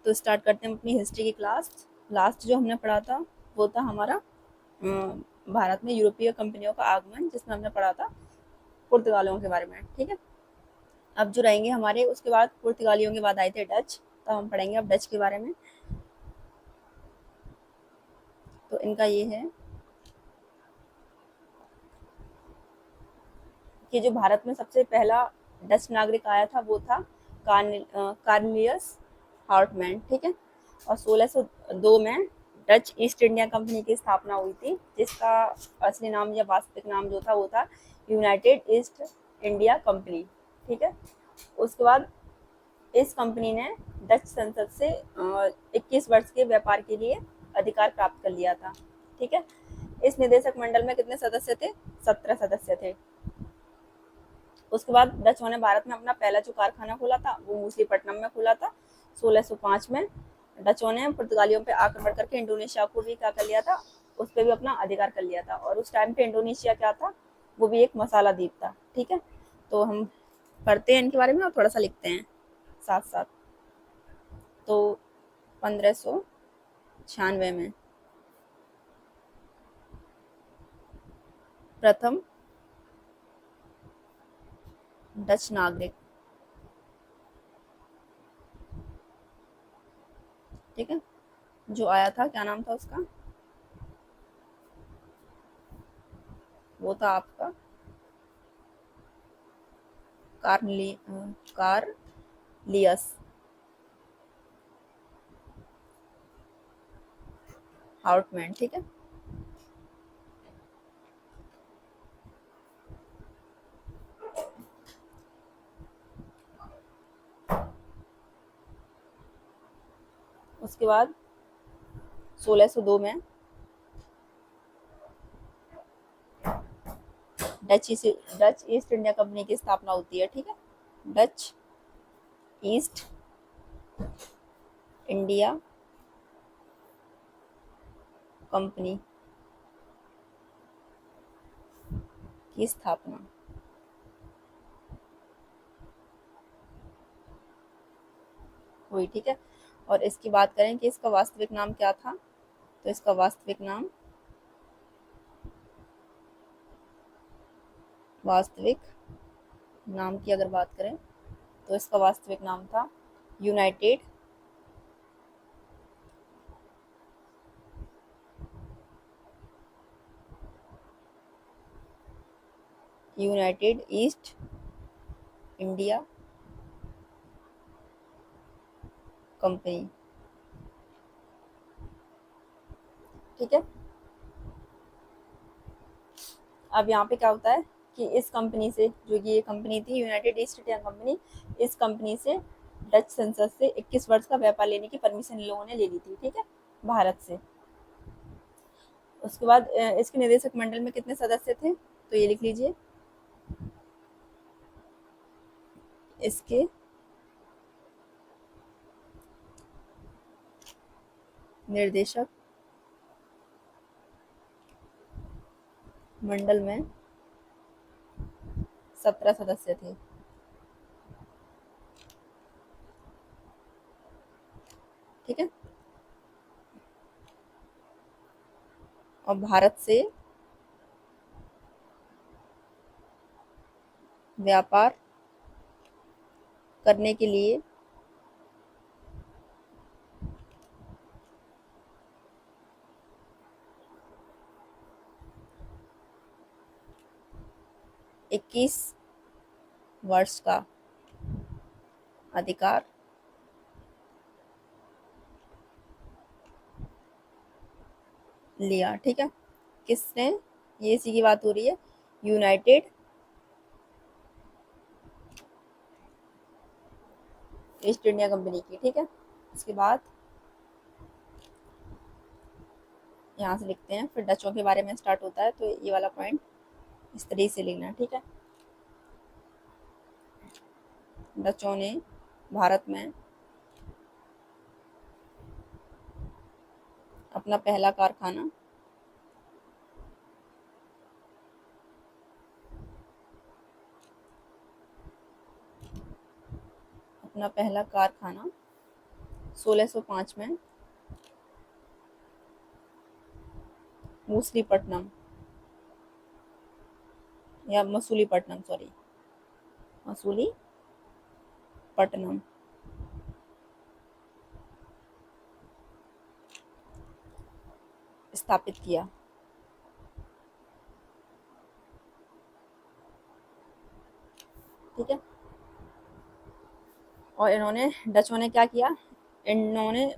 तो स्टार्ट करते हैं अपनी हिस्ट्री की क्लास। लास्ट जो हमने पढ़ा था वो था हमारा भारत में यूरोपीय कंपनियों का आगमन, जिसमें हमने पढ़ा था पुर्तगालियों के बारे में। ठीक है, अब जो रहेंगे हमारे, उसके बाद पुर्तगालियों के बाद आए थे डच, तो हम पढ़ेंगे अब डच के बारे में। तो इनका ये है कि जो भारत में सबसे पहला डच नागरिक आया था वो था कार्निलियस हार्टमैन। ठीक है, और 1602 में डच ईस्ट इंडिया कंपनी की स्थापना हुई थी, जिसका असली नाम या वास्तविक नाम जो था वो था यूनाइटेड ईस्ट इंडिया कंपनी। ठीक है, उसके बाद इस कंपनी ने डच संसद से 21 वर्ष के व्यापार के लिए अधिकार प्राप्त कर लिया था। ठीक है, इस निदेशक मंडल में कितने सदस्य थे? 17 सदस्य थे। उसके बाद डचों ने भारत में अपना पहला जो कारखाना खोला था वो मूसलीपट्टनम में खोला था 1605 में। डचों ने पुर्तगालियों पे आक्रमण करके इंडोनेशिया को भी क्या कर लिया था, उस पर भी अपना अधिकार कर लिया था। और उस टाइम पे इंडोनेशिया क्या था, वो भी एक मसाला द्वीप था। ठीक है, तो हम पढ़ते हैं इनके बारे में और थोड़ा सा लिखते हैं साथ साथ। तो 1596 में प्रथम डच नागरिक, ठीक है, जो आया था, क्या नाम था उसका? वो था आपका कार्लियस हार्टमैन। ठीक है, उसके बाद 1602 में डच ईस्ट इंडिया कंपनी की स्थापना होती है। ठीक है, डच ईस्ट इंडिया कंपनी की स्थापना हुई। ठीक है, और इसकी बात करें कि इसका वास्तविक नाम क्या था, तो इसका वास्तविक नाम की अगर बात करें तो इसका वास्तविक नाम था United United east India company. ठीक है, अब यहाँ पे क्या होता है कि इस कंपनी से, जो ये कंपनी थी यूनाइटेड ईस्ट इंडिया कंपनी, इस कंपनी से डच संसद से 21 वर्ष का व्यापार लेने की परमिशन इन लोगों ने ले ली थी। ठीक है, भारत से। उसके बाद इसके निदेशक मंडल में कितने सदस्य थे, तो ये लिख लीजिए, इसके निर्देशक मंडल में 17 सदस्य थे। ठीक है, और भारत से व्यापार करने के लिए 21 वर्ष का अधिकार लिया। ठीक है, किसने, ये इसी की बात हो रही है, यूनाइटेड ईस्ट इंडिया कंपनी की। ठीक है, इसके बाद यहाँ से लिखते हैं, फिर डचों के बारे में स्टार्ट होता है, तो ये वाला पॉइंट इस तरीके से लिखना है। ठीक है, डचों ने भारत में अपना पहला कारखाना अपना पहला कारखाना 1605 में मसूलीपट्टनम या मसूलीपट्टनम, सॉरी, मसूलीपट्टनम स्थापित किया। ठीक है, और इन्होंने, डचों ने क्या किया, इन्होंने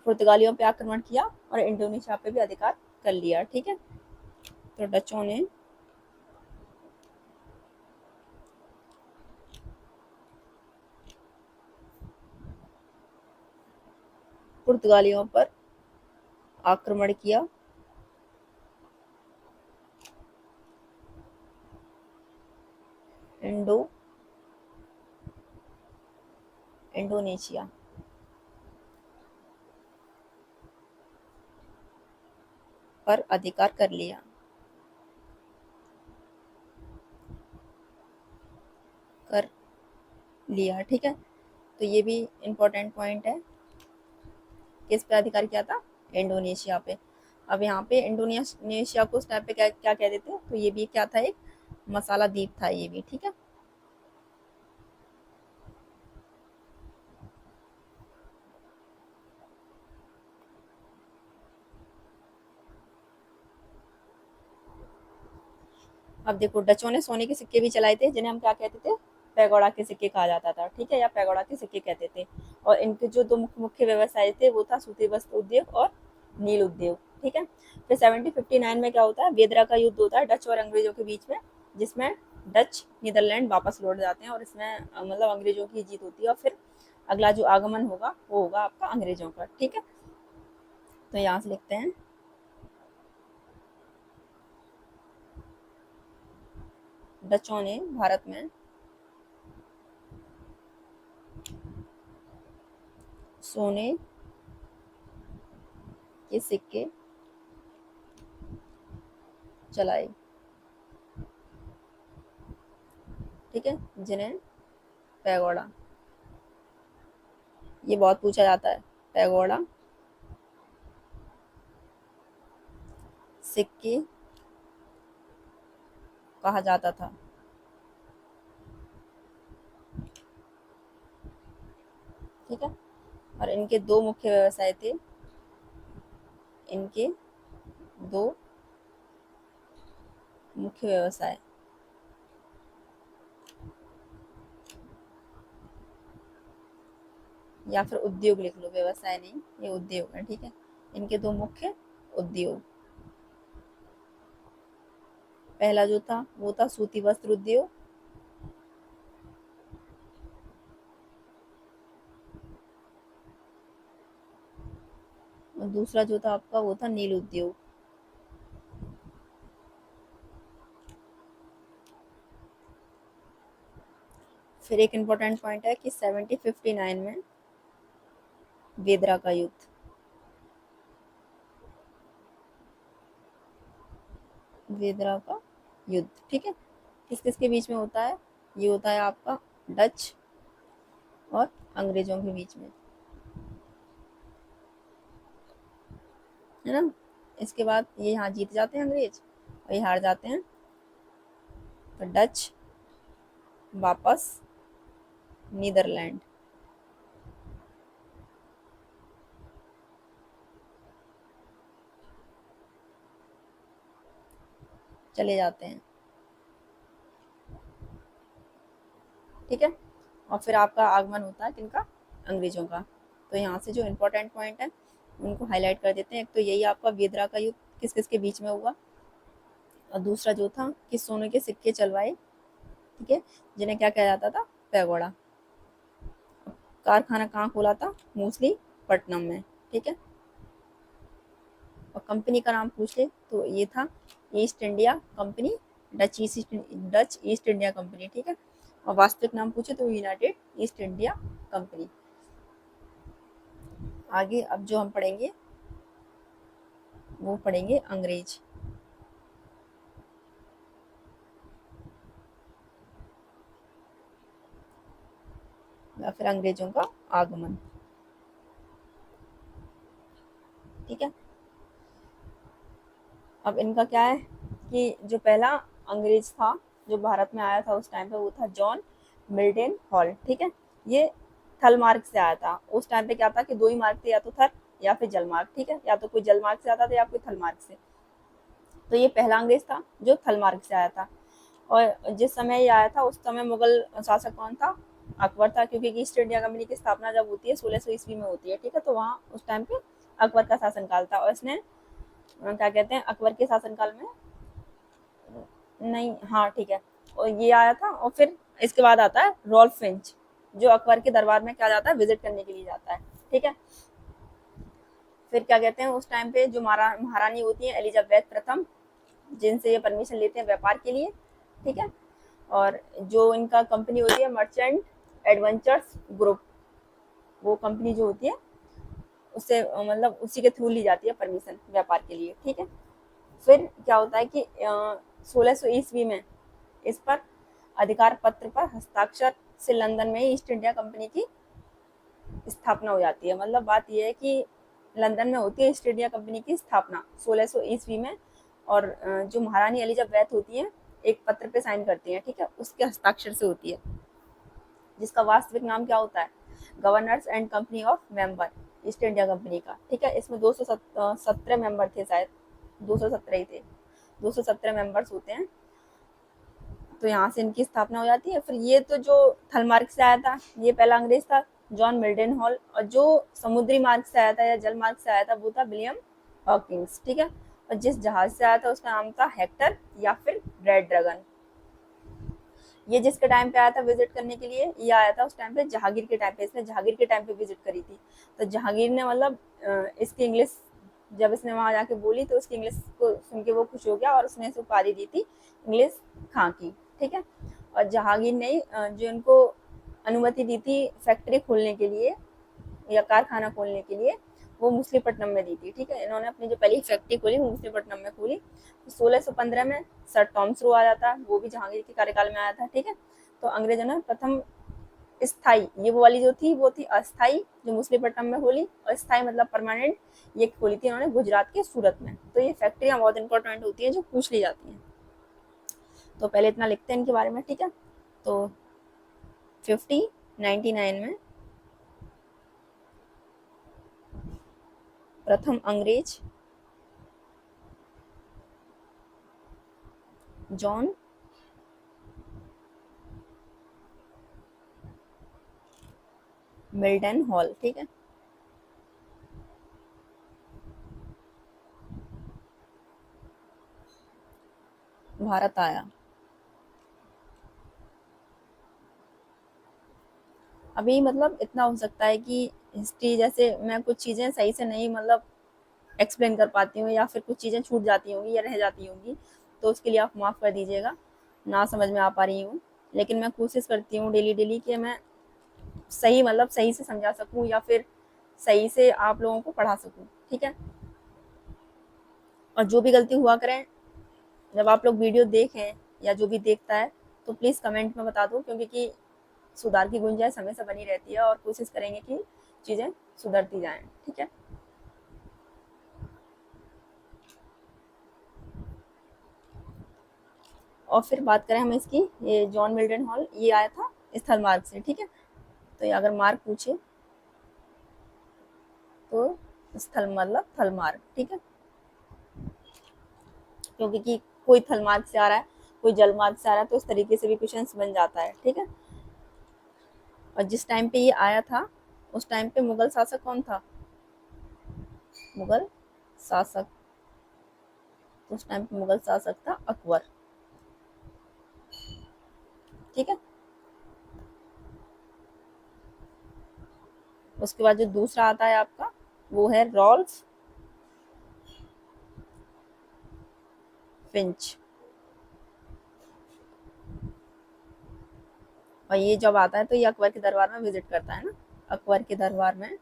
पुर्तगालियों पे आक्रमण किया और इंडोनेशिया पे भी अधिकार कर लिया। ठीक है, तो डचों ने पुर्तगालियों पर आक्रमण किया इंडोनेशिया पर अधिकार कर लिया। ठीक है, तो ये भी इम्पोर्टेंट पॉइंट है, किस पे अधिकार किया था, इंडोनेशिया पे। अब यहाँ पे इंडोनेशिया को उस टाइम पे क्या क्या कह देते हैं, तो ये भी क्या था, एक मसाला द्वीप था ये भी। ठीक है, अब देखो, डचों ने सोने के सिक्के भी चलाए थे, जिन्हें हम क्या कहते थे, पैगोडा के सिक्के कहा जाता था। ठीक है, या पैगोडा के सिक्के कहते थे। और इनके जो दो मुख्य व्यवसाय थे, वो था सूती वस्त्र उद्योग और नील उद्योग। ठीक है, फिर 1759 में क्या होता है, वेदरा का युद्ध होता है डच और अंग्रेजों के बीच में, जिसमें डच नीदरलैंड वापस लौट जाते हैं और इसमें मतलब अंग्रेजों की जीत होती है। और फिर अगला जो आगमन होगा वो होगा आपका अंग्रेजों का। ठीक है, तो यहाँ से लिखते हैं, डचों ने भारत में सोने के सिक्के चलाए। ठीक है, जिन्हें पैगोडा, ये बहुत पूछा जाता है, पैगोडा सिक्के कहा जाता था। ठीक है, और इनके दो मुख्य व्यवसाय थे, इनके दो मुख्य व्यवसाय, या फिर उद्योग लिख लो, व्यवसाय नहीं, ये उद्योग है। ठीक है, इनके दो मुख्य उद्योग, पहला जो था वो था सूती वस्त्र उद्योग, और दूसरा जो था आपका वो था नील उद्योग। फिर एक इम्पोर्टेंट पॉइंट है कि 1759 में वेदरा का युद्ध, वेदरा का युद्ध। ठीक है, किस किस के बीच में होता है, ये होता है आपका डच और अंग्रेजों के बीच में, है ना। इसके बाद ये यहाँ जीत जाते हैं अंग्रेज और ये हार जाते हैं, तो डच वापस नीदरलैंड चले जाते हैं। ठीक है, और फिर आपका आगमन होता है किनका, अंग्रेजों का। तो यहाँ से जो इम्पोर्टेंट पॉइंट है उनको हाईलाइट कर देते हैं। एक तो यही आपका वेदरा का युद्ध किस किस के बीच में हुआ, और दूसरा जो था कि सोने के सिक्के चलवाए। ठीक है, जिन्हें क्या कहा जाता था, पैगोडा। कारखाना कहाँ खोला था, मसूलीपट्टनम में। ठीक है, और कंपनी का नाम पूछ ले तो ये था east India company, Dutch east India company. ठीक है, और वास्तविक नाम पूछे तो यूनाइटेड ईस्ट इंडिया कंपनी। आगे अब जो हम पढ़ेंगे वो पढ़ेंगे अंग्रेज, या फिर अंग्रेजों का आगमन। ठीक है। अब इनका क्या है कि जो पहला अंग्रेज था जो भारत में आया था उस टाइम पे, वो था जॉन मिल्टन हॉल, ठीक है। ये थल मार्ग से आया था। उस टाइम पे क्या था कि दो ही मार्ग थे, या तो थल या फिर जल मार्ग, ठीक है। या तो कोई जल मार्ग से आता था या कोई थल मार्ग से। तो ये पहला अंग्रेज था जो थल मार्ग से आया था। और जिस समय ये आया था उस समय मुगल शासक कौन था? अकबर था, क्योंकि ईस्ट इंडिया कंपनी की स्थापना जब होती है 1600 ईस्वी में होती है, ठीक है। तो वहाँ उस टाइम पे अकबर का शासनकाल था, और इसने क्या कहते हैं, अकबर के शासनकाल में, नहीं, हाँ ठीक है, और ये आया था। और फिर इसके बाद आता है रॉल्फ फिंच, जो अकबर के दरबार में क्या जाता है, विजिट करने के लिए जाता है, ठीक है। फिर क्या कहते हैं, उस टाइम पे जो महारानी होती है एलिजाबेथ प्रथम, जिनसे ये परमिशन लेते हैं व्यापार के लिए, ठीक है। और जो इनका कंपनी होती है मर्चेंट एडवेंचर्स ग्रुप, वो कंपनी जो होती है उससे मतलब उसी के थ्रू ली जाती है परमिशन व्यापार के लिए, ठीक है। फिर क्या होता है कि 1600 ईस्वी में इस पर अधिकार पत्र पर हस्ताक्षर से लंदन में ईस्ट इंडिया कंपनी की स्थापना हो जाती है। मतलब बात यह है कि लंदन में होती है ईस्ट इंडिया कंपनी की स्थापना 1600 ईस्वी में, और जो महारानी एलिजाबेथ होती है एक पत्र पे साइन करती है, ठीक है, उसके हस्ताक्षर से होती है, जिसका वास्तविक नाम क्या होता है, governors and company of member east India company का, ठीक है। इसमें 217 मेंबर थे शायद, 217 ही थे, 217 मेंबर्स होते हैं। तो यहाँ से इनकी स्थापना हो जाती है। फिर ये तो जो थल मार्ग से आया था ये पहला अंग्रेज था जॉन मिल्टन हॉल, और जो समुद्री मार्ग से आया था या जल मार्ग से आया था वो था विलियम हॉकिंस, ठीक है। और जिस जहाज से आया था उसका नाम था हेक्टर या फिर रेड ड्रैगन। ये जिसके टाइम पे आया था विजिट करने के लिए, ये आया था उस टाइम पे जहांगीर के टाइम पे, इसने जहांगीर के टाइम पे विजिट करी थी। तो जहांगीर ने मतलब इसकी इंग्लिश जब इसने वहां जाके बोली तो उसकी इंग्लिश को सुन के वो खुश हो गया और उसने इसे उपाधि दी थी इंग्लिश खां की, ठीक है। और जहांगीर ने जो इनको अनुमति दी थी फैक्ट्री खोलने के लिए या कारखाना खोलने के लिए, वो मुसलीपट्टनम में दी थी, ठीक है। इन्होंने अपनी जो पहली फैक्ट्री खोली वो मुसलीपट्टनम में खोली। 1615 में सर टॉमस रो आ जाता है, वो भी जहांगीर के कार्यकाल में आया था, ठीक है। तो अंग्रेजों ने प्रथम स्थाई, ये वो वाली जो थी वो थी अस्थाई जो मुसलीपट्टनम में खोली, और स्थाई मतलब परमानेंट, ये खोली थी इन्होंने गुजरात के सूरत में। तो ये फैक्ट्रियां बहुत इंपॉर्टेंट होती हैं जो पूछ ली जाती हैं। तो पहले इतना लिखते हैं इनके बारे में, ठीक है। तो 1599 में प्रथम अंग्रेज जॉन मिल्टन हॉल, ठीक है, भारत आया। अभी मतलब इतना हो सकता है कि हिस्ट्री जैसे मैं कुछ चीज़ें सही से नहीं मतलब एक्सप्लेन कर पाती हूँ, या फिर कुछ चीज़ें छूट जाती होंगी या रह जाती होंगी, तो उसके लिए आप माफ़ कर दीजिएगा, ना समझ में आ पा रही हूँ। लेकिन मैं कोशिश करती हूँ डेली डेली कि मैं सही मतलब सही से समझा सकूँ या फिर सही से आप लोगों को पढ़ा सकूँ, ठीक है। और जो भी गलती हुआ करें जब आप लोग वीडियो देखें या जो भी देखता है तो प्लीज़ कमेंट में बता दो, क्योंकि कि सुधार की गुंजाइश हमेशा बनी रहती है और कोशिश करेंगे कि चीज़ें सुधरती जाएं, ठीक है। और फिर बात करें हम इसकी, ये जॉन मिल्टन हॉल ये आया था स्थल मार्ग से, ठीक है। तो ये अगर मार्ग पूछे तो स्थल मतलब थल मार्ग, ठीक है, क्योंकि कि कोई थल मार्ग से आ रहा है कोई जल मार्ग से आ रहा है, तो इस तरीके से भी क्वेश्चन बन जाता है, ठीक है। और जिस टाइम पे ये आया था उस टाइम पे मुगल शासक कौन था? मुगल शासक, उस टाइम पे मुगल शासक था अकबर, ठीक है। उसके बाद जो दूसरा आता है आपका वो है रॉल्फ फिंच। और ये जब आता है तो ये अकबर के दरबार में विजिट करता है ना, अकबर के दरबार में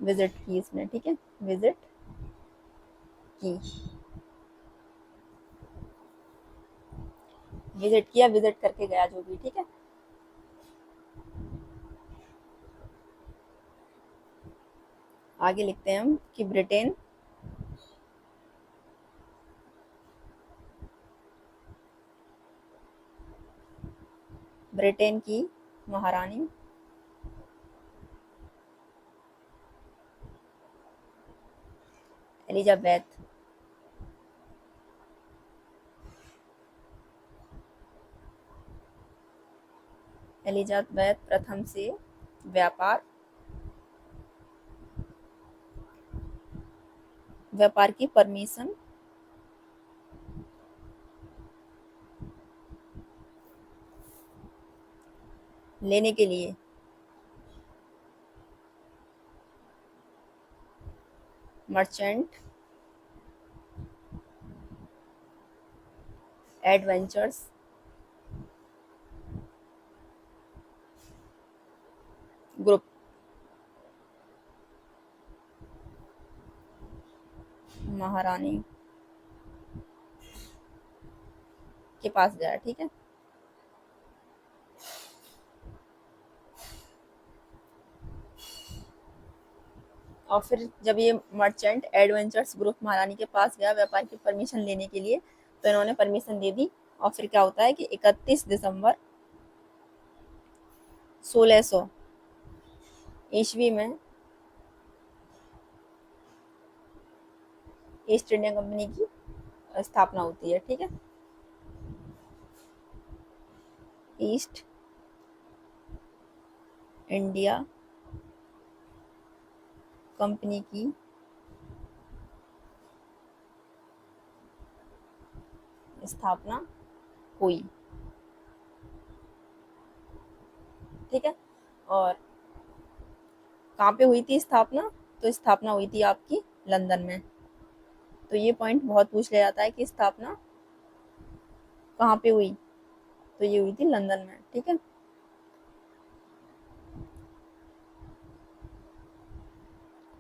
विजिट की इसने, ठीक है, विजिट की, विजिट किया, विजिट करके गया जो भी, ठीक है। आगे लिखते हैं हम कि ब्रिटेन की महारानी एलिजाबेथ प्रथम से व्यापार की परमिशन लेने के लिए मर्चेंट एडवेंचर्स ग्रुप महारानी के पास गया। ठीक है, और फिर जब ये मर्चेंट एडवेंचर्स ग्रुप महारानी के पास गया व्यापार की परमिशन लेने के लिए, तो इन्होंने परमिशन दे दी। और फिर क्या होता है कि 31 दिसंबर 1600 ईस्वी में ईस्ट इंडिया कंपनी की स्थापना होती है। ठीक है, ईस्ट इंडिया कंपनी की स्थापना हुई। ठीक है, और कहाँ पे हुई थी स्थापना? तो स्थापना हुई थी आपकी लंदन में। तो ये पॉइंट बहुत पूछ लिया जाता है कि स्थापना कहाँ पे हुई, तो ये हुई थी लंदन में। ठीक है,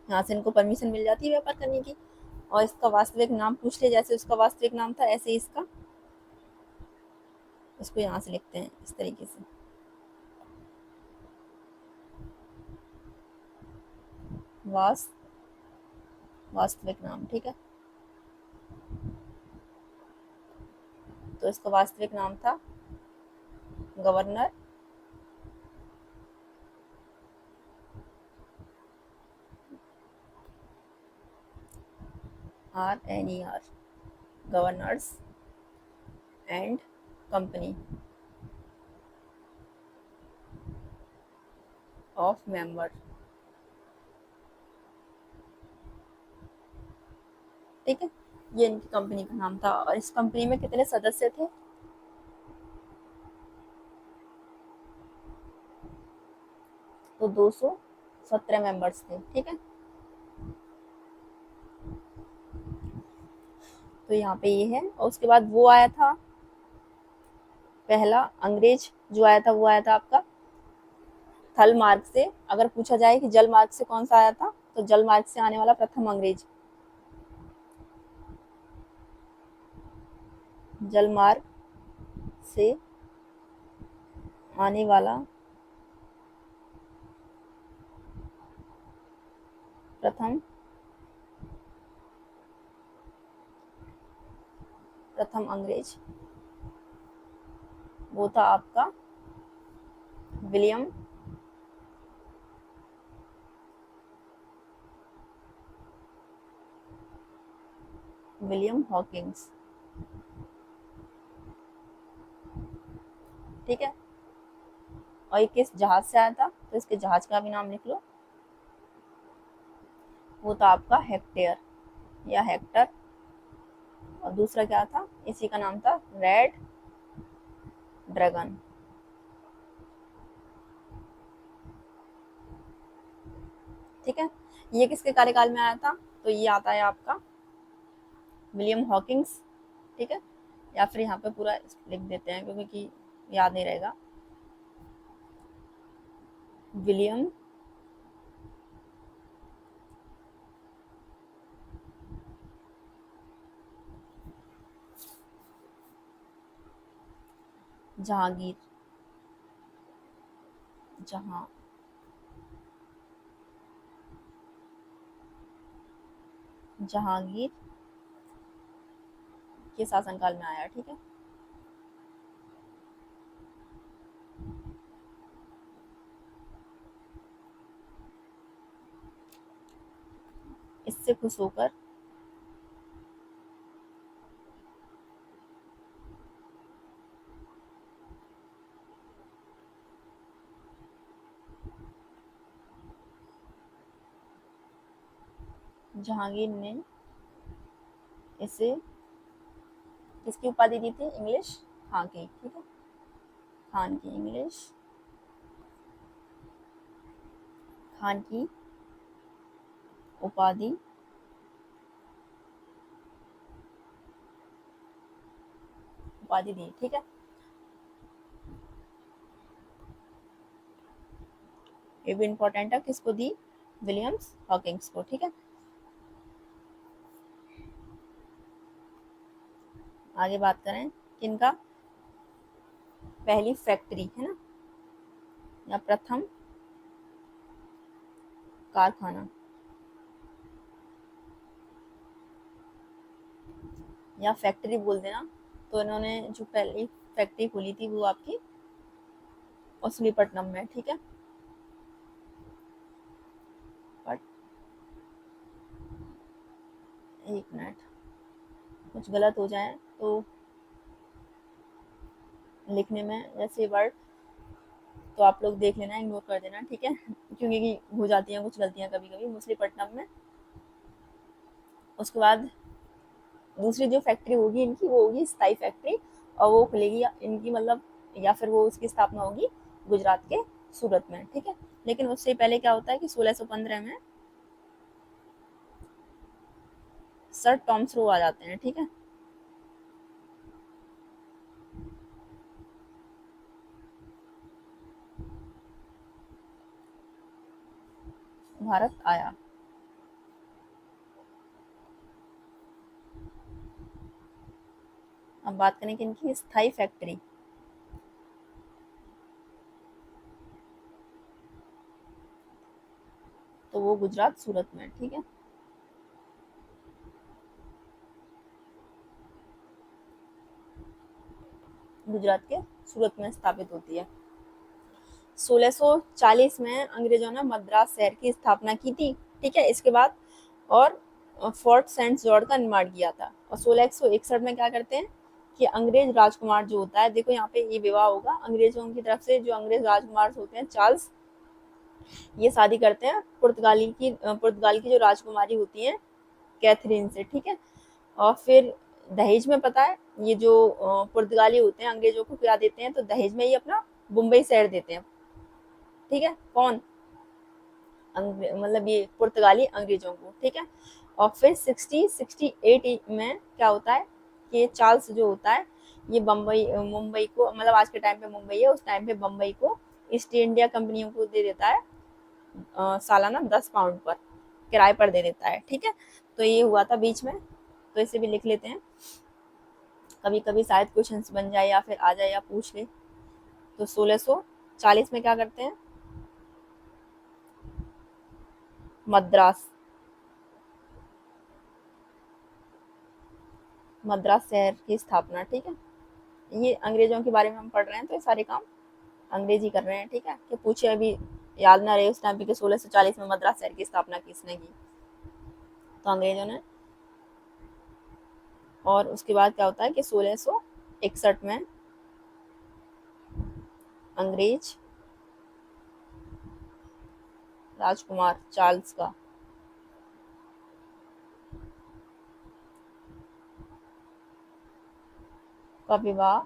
यहाँ से इनको परमिशन मिल जाती है व्यापार करने की। और इसका वास्तविक नाम पूछ लिया, जैसे उसका वास्तविक नाम था ऐसे ही इसको यहाँ से लिखते हैं इस तरीके से, वास्तविक नाम। ठीक है, तो इसका वास्तविक नाम था governor RNER, governors and company of member. ठीक है, ये इनकी कंपनी का नाम था। और इस कंपनी में कितने सदस्य थे? तो 217 मेंबर्स थे। ठीक है, तो यहाँ पे ये है। और उसके बाद वो आया था पहला अंग्रेज जो आया था, वो आया था आपका थल मार्ग से। अगर पूछा जाए कि जल मार्ग से कौन सा आया था, तो जल मार्ग से आने वाला प्रथम अंग्रेज, जल मार्ग से आने वाला प्रथम अंग्रेज वो था आपका विलियम हॉकिंस। ठीक है, और ये किस जहाज से आया था? तो इसके जहाज का भी नाम लिख लो, वो था आपका हेक्टेयर या हेक्टर। और दूसरा क्या था? इसी का नाम था रेड ड्रैगन। ठीक है, ये किसके कार्यकाल में आया था? तो ये आता है आपका विलियम हॉकिंस। ठीक है, या फिर यहाँ पे पूरा लिख देते हैं क्योंकि याद नहीं रहेगा। विलियम जहांगीर जहांगीर के शासनकाल में आया। ठीक है, इससे खुश होकर जहांगीर ने इसे किसकी उपाधि दी थी? इंग्लिश खां की। ठीक है, खान की, इंग्लिश खान की उपाधि उपाधि दी। ठीक है, ये भी इंपॉर्टेंट है। किसको दी? विलियम्स हॉकिंस को। ठीक है, आगे बात करें किनका? पहली फैक्ट्री है ना, या प्रथम कारखाना, या फैक्ट्री बोल देना। तो इन्होंने जो पहली फैक्ट्री खोली थी वो आपकी मछलीपट्टनम में। ठीक है, बट एक मिनट, कुछ गलत हो जाए तो लिखने में जैसे वर्ड, तो आप लोग देख लेना, इग्नोर कर देना। ठीक है, क्योंकि हो जाती हैं कुछ गलतियां कभी कभी। मछलीपट्टनम में, उसके बाद दूसरी जो फैक्ट्री होगी इनकी वो होगी स्थाई फैक्ट्री, और वो खुलेगी इनकी मतलब, या फिर वो उसकी स्थापना होगी गुजरात के सूरत में। ठीक है, लेकिन उससे पहले क्या होता है कि 1615 में सर टॉमस रो आ जाते हैं। ठीक है, भारत आया। अब बात करें कि इनकी स्थाई फैक्ट्री, तो वो गुजरात सूरत में। ठीक है, गुजरात के सूरत में स्थापित होती है। 1640 में अंग्रेजों ने मद्रास शहर की स्थापना की थी। ठीक है, इसके बाद और फोर्ट सेंट जॉर्ज का निर्माण किया था। और 1661 में क्या करते हैं कि अंग्रेज राजकुमार जो होता है, देखो यहाँ पे ये विवाह होगा अंग्रेजों की तरफ से, जो अंग्रेज राजकुमार होते हैं चार्ल्स, ये शादी करते हैं पुर्तगाल की जो राजकुमारी होती है कैथरीन से। ठीक है, और फिर दहेज में पता है ये जो पुर्तगाली होते हैं अंग्रेजों को क्या देते हैं, तो दहेज में ये अपना मुंबई शहर देते हैं। ठीक है, कौन? मतलब ये पुर्तगाली अंग्रेजों को। ठीक है, और फिर 1668 में क्या होता है कि चार्ल्स जो होता है ये मुंबई को, मतलब आज के टाइम पे मुंबई है, उस टाइम पे बम्बई को ईस्ट इंडिया कंपनियों को दे देता है सालाना 10 पाउंड पर किराए पर दे देता है। ठीक है, तो ये हुआ था बीच में, तो इसे भी लिख लेते हैं, कभी कभी शायद क्वेश्चन बन जाए या फिर आ जाए या पूछ ले। तो 1640 में क्या करते हैं? मद्रास मद्रास शहर की स्थापना। ठीक है, ये अंग्रेजों के बारे में हम पढ़ रहे हैं, तो ये सारे काम अंग्रेजी कर रहे हैं। ठीक है, कि पूछे अभी याद ना रहे उस टाइम पे कि 1640 में मद्रास शहर की स्थापना किसने की, तो अंग्रेजों ने। और उसके बाद क्या होता है कि 1661 में अंग्रेज राजकुमार चार्ल्स का विवाह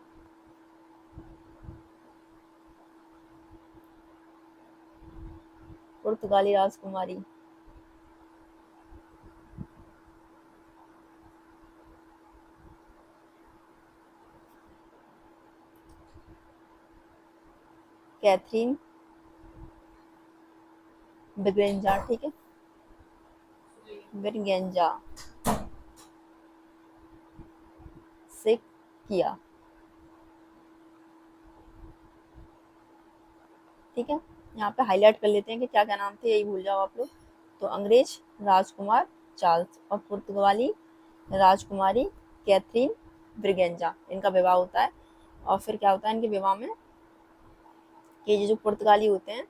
पुर्तगाली राजकुमारी कैथरीन बिग्रेंजा, ठीक है, बिरगेंजा से किया। ठीक है, यहाँ पे हाईलाइट कर लेते हैं कि क्या क्या नाम थे, यही भूल जाओ आप लोग। तो अंग्रेज राजकुमार चार्ल्स और पुर्तगाली राजकुमारी कैथरीन ब्रिगेंजा, इनका विवाह होता है। और फिर क्या होता है इनके विवाह में कि ये जो पुर्तगाली होते हैं,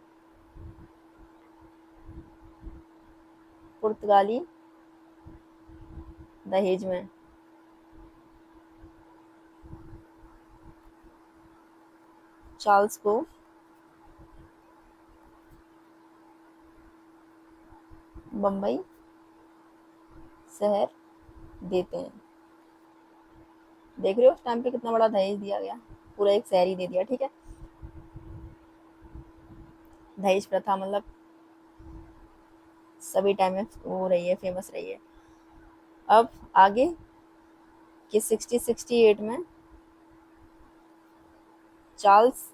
पुर्तगाली दहेज में चार्ल्स को बम्बई शहर देते हैं। देख रहे हो उस टाइम पे कितना बड़ा दहेज दिया गया, पूरा एक शहर ही दे दिया। ठीक है, दहेज प्रथा मतलब सभी टाइम में वो रही है, फेमस रही है। अब आगे कि 1668 में चार्ल्स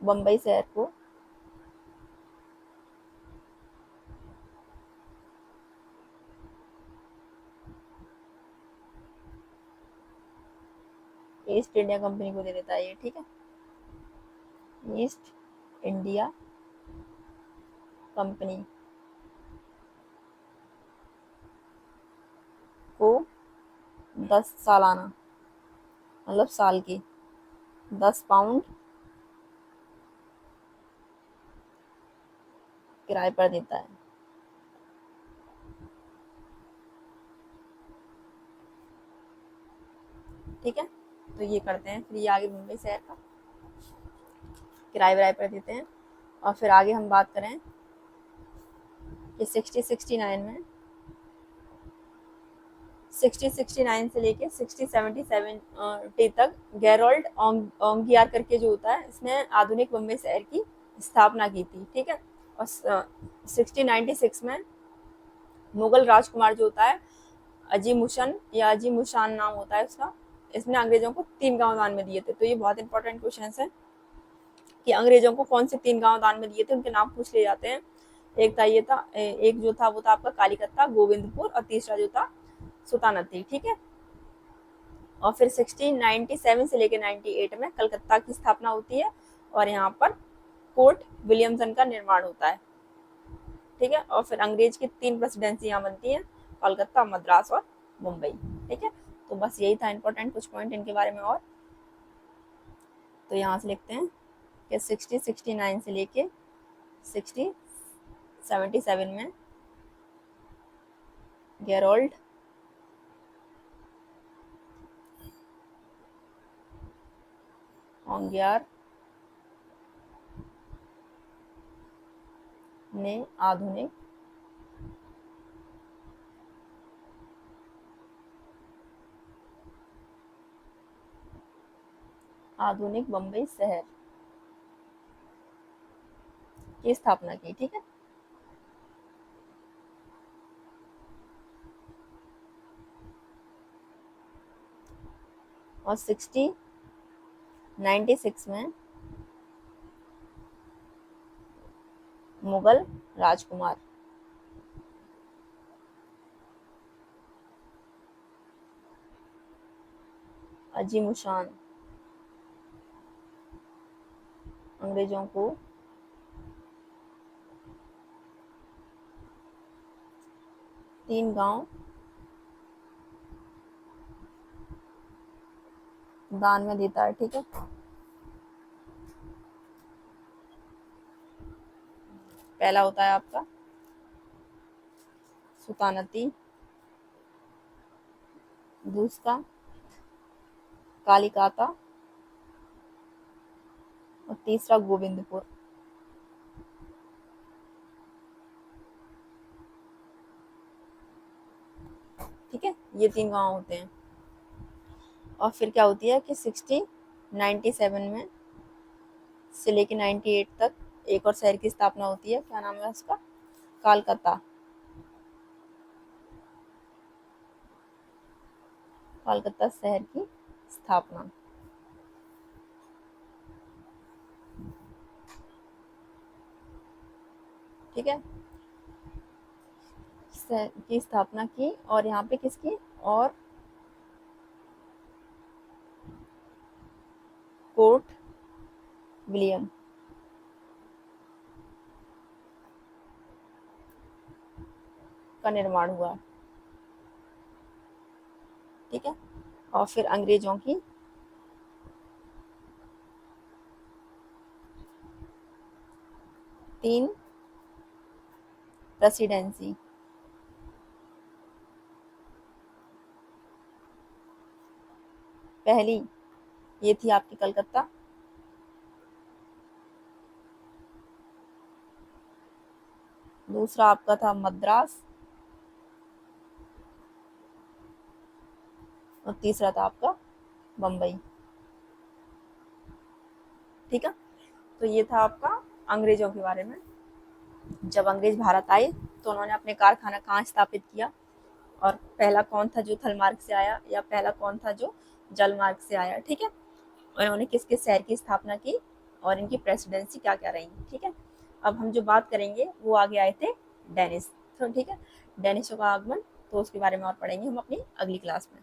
बम्बई शहर को ईस्ट इंडिया कंपनी को दे देता है ये। ठीक है, ईस्ट इंडिया कंपनी को 10 सालाना मतलब साल की 10 पाउंड किराए पर देता है। ठीक है, तो ये करते हैं। फिर ये आगे मुंबई शहर का किराए विराए पर देते हैं। और फिर आगे हम बात करें कि 1669 से लेके 1677 तक गैरोल्ड ओंगियार करके जो होता है, इसने आधुनिक मुंबई शहर की स्थापना की थी। ठीक है, और 1696 में मुगल राजकुमार जो होता है अजीमुशन या अजीमुशान नाम होता है उसका, इसने अंग्रेजों को 3 गांव दान में दिए थे। तो ये बहुत इंपॉर्टेंट क्वेश्चन है कि अंग्रेजों को कौन से 3 गांव दान में दिए थे, उनके नाम पूछ लिए जाते हैं। एक जो था वो था आपका कालीकत्ता, गोविंदपुर, और तीसरा जो था सुल्तानती। ठीक है, और फिर 1697 से लेकर 98 में कलकत्ता की स्थापना होती है और यहाँ पर फोर्ट विलियमसन का निर्माण होता है। ठीक है, और फिर अंग्रेज की 3 प्रेसिडेंसी यहाँ बनती है, कलकत्ता, मद्रास और मुंबई। ठीक है, तो बस यही था इंपॉर्टेंट कुछ पॉइंट इनके बारे में। और तो यहाँ से लिखते हैं कि 1669 से लेके 1677 में गैरोल्ड ओंगियार ने आधुनिक बम्बई शहर की स्थापना की। ठीक है, और 1696 में मुगल राजकुमार अजीमुशान अंग्रेजों को 3 गांव दान में देता है। ठीक है, पहला होता है आपका सुल्तानती, दूसरा कालिकाता और तीसरा गोविंदपुर। ठीक है, ये 3 गांव होते हैं। और फिर क्या होती है कि 1697 में से लेके 98 तक एक और शहर की स्थापना होती है। क्या नाम है उसका? कालकाता। कोलकाता शहर की स्थापना। ठीक है, शहर की स्थापना की। और यहाँ पे किसकी? और कोर्ट विलियम का निर्माण हुआ, ठीक है। और फिर अंग्रेजों की तीन प्रेसिडेंसी, पहली ये थी आपकी कलकत्ता, दूसरा आपका था मद्रास, और तीसरा था आपका बम्बई, ठीक है। तो ये था आपका अंग्रेजों के बारे में। जब अंग्रेज भारत आए तो उन्होंने अपने कारखाना कहाँ स्थापित किया, और पहला कौन था जो थल मार्ग से आया, या पहला कौन था जो जल मार्ग से आया, ठीक है। और इन्होंने किस किस शहर की स्थापना की, और इनकी प्रेसिडेंसी क्या क्या रही, ठीक है। अब हम जो बात करेंगे वो आगे आए थे डेनिस, तो ठीक है, डेनिसों का आगमन, तो उसके बारे में और पढ़ेंगे हम अपनी अगली क्लास में।